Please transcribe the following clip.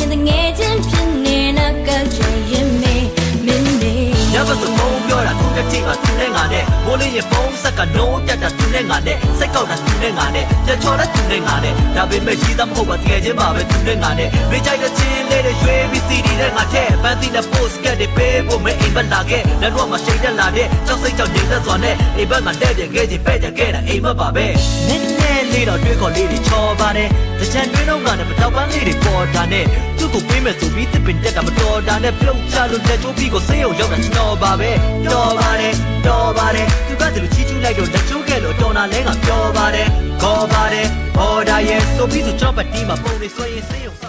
the ngejin pin na ka jayime minne Ya ba so phone ပြောတာသူတစ်ချိန်မှာသူနဲ့ငါနဲ့မိုးလေးရဲ့ဖုန်းဆက်ကနိုးတက်တာသူနဲ့ငါနဲ့စိတ်ကောက်တာသူနဲ့ငါနဲ့ကြချော်တာသူနဲ့ငါနဲ့ဒါပေမဲ့ရှိသားမဟုတ်ပါတကယ်ချင်းပါပဲသူနဲ့ငါနဲ့မိချိုက်တဲ့ချင်းလေးတွေရွှေပြီး CD နဲ့ငါထဲပန်းသီးနဲ့ post ကတဲ့ပေးဖို့မအိမ်ဘက်လာခဲ့လက်တော့မှရှိတ်တက်လာတဲ့ကြောက်စိတ်ကြောက်နေသက်စွာနဲ့အိမ်ဘက်မှာတဲ့ပြန်ခဲ့ချင်းပဲ့ကြခဲ့တာအိမ်ဘက်ပါပဲနည်းနည်းလေးတော့တွေးခေါ်လေးတွေချော်ပါတယ်တချန်တွင်းတော့ငါနဲ့မတော့ပန်းလေးတွေပေါ်တာနဲ့သူ့ကိုပေးမယ်ဆိုပြီးတစ်ပင်တက်တာမတော်တာနဲ့ပြုတ်ချလို့လက်ချိုးပြီးကိုစေးရုံရောက်တာကျွန်တော်ပါပဲတော်ပါတယ်သူကတည်းကချီချူးလိုက်တော့လက်ချိုးခဲ့လို့တော်နာလဲကပြောပါတယ်ခေါ်ပါတယ်ဘော်ဒါရဲ့ဆိုပြီးသူချော့ပတ်တီးမှာပုံလေးဆွဲရင်စေးရုံ